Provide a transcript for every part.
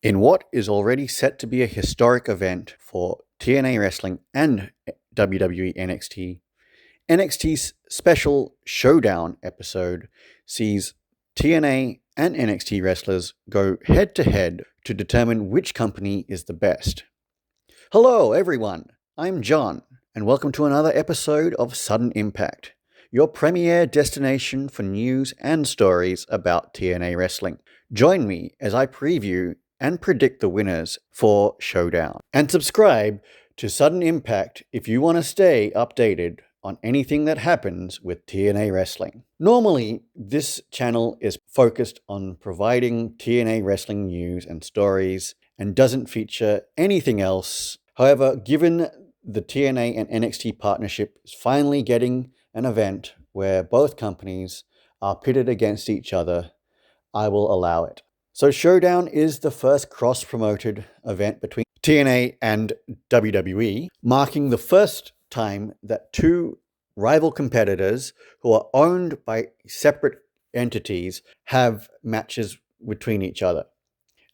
In what is already set to be a historic event for TNA Wrestling and WWE NXT, NXT's special Showdown episode sees TNA and NXT wrestlers go head to head to determine which company is the best. Hello, everyone. I'm John, and welcome to another episode of Sudden Impact, your premier destination for news and stories about TNA wrestling. Join me as I preview and predict the winners for Showdown. And subscribe to Sudden Impact if you want to stay updated on anything that happens with TNA wrestling. Normally, this channel is focused on providing TNA wrestling news and stories and doesn't feature anything else. However, given the TNA and NXT partnership is finally getting an event where both companies are pitted against each other, I will allow it. So Showdown is the first cross-promoted event between TNA and WWE, marking the first time that two rival competitors who are owned by separate entities have matches between each other.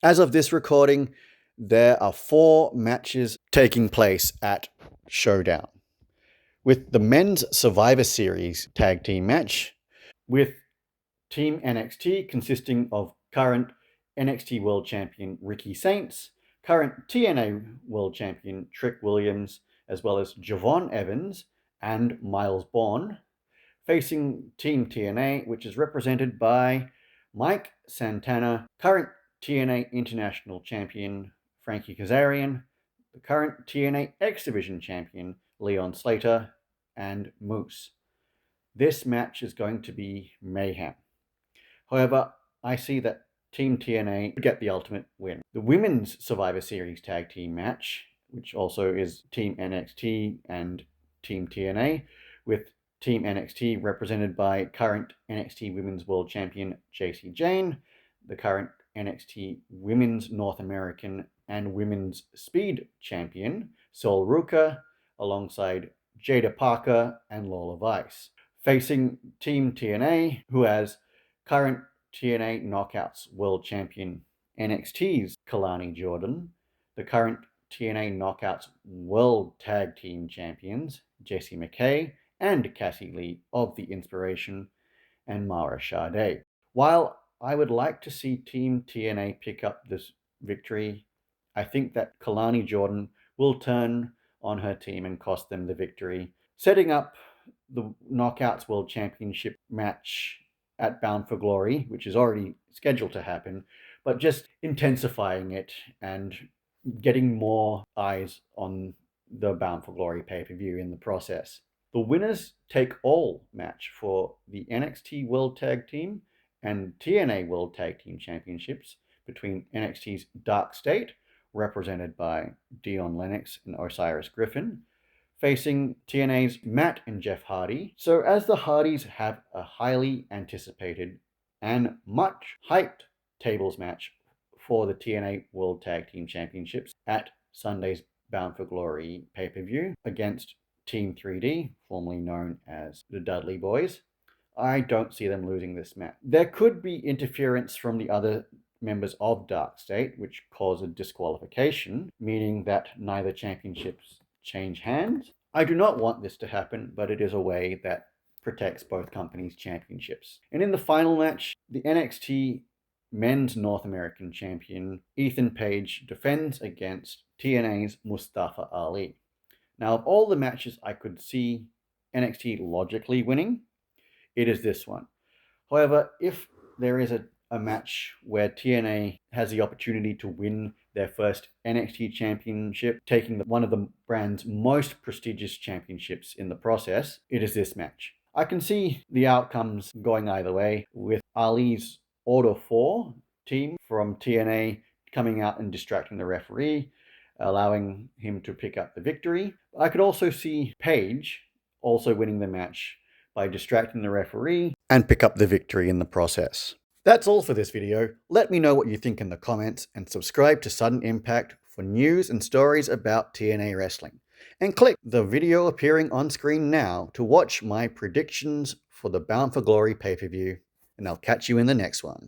As of this recording, there are 4 matches taking place at Showdown, with the Men's Survivor Series tag team match, with Team NXT consisting of current NXT World Champion Ricky Saints, current TNA World Champion Trick Williams, as well as Javon Evans and Miles Bourne, facing Team TNA, which is represented by Mike Santana, current TNA International Champion Frankie Kazarian, the current TNA X Division Champion Leon Slater, and Moose. This match is going to be mayhem. However, I see that Team TNA get the ultimate win. The Women's Survivor Series tag team match, which also is Team NXT and Team TNA, with Team NXT represented by current NXT Women's World Champion Jacy Jayne, the current NXT Women's North American and Women's Speed Champion Sol Ruka, alongside Jada Parker and Lola Vice, facing Team TNA, who has current TNA Knockouts World Champion NXT's Kalani Jordan, the current TNA Knockouts World Tag Team Champions Jessie McKay and Cassie Lee of The Inspiration, and Mara Sade. While I would like to see Team TNA pick up this victory, I think that Kalani Jordan will turn on her team and cost them the victory, setting up the Knockouts World Championship match at Bound for Glory, which is already scheduled to happen, but just intensifying it and getting more eyes on the Bound for Glory pay-per-view in the process. The winners take all match for the NXT World Tag Team and TNA World Tag Team Championships between NXT's Dark State, represented by Dion Lennox and Osiris Griffin, facing TNA's Matt and Jeff Hardy. So as the Hardys have a highly anticipated and much hyped tables match for the TNA World Tag Team Championships at Sunday's Bound for Glory pay-per-view against Team 3D, formerly known as the Dudley Boys, I don't see them losing this match. There could be interference from the other members of Dark State, which cause a disqualification, meaning that neither championships change hands. I do not want this to happen, but it is a way that protects both companies' championships. And in the final match, the NXT Men's North American Champion Ethan Page defends against TNA's Mustafa Ali. Now, of all the matches I could see NXT logically winning, it is this one. However, if there is a match where TNA has the opportunity to win their first NXT championship, taking one of the brand's most prestigious championships in the process, it is this match. I can see the outcomes going either way, with Ali's Order 4 team from TNA coming out and distracting the referee, allowing him to pick up the victory. I could also see Page also winning the match by distracting the referee and pick up the victory in the process. That's all for this video. Let me know what you think in the comments and subscribe to Sudden Impact for news and stories about TNA wrestling. And click the video appearing on screen now to watch my predictions for the Bound for Glory pay-per-view. And I'll catch you in the next one.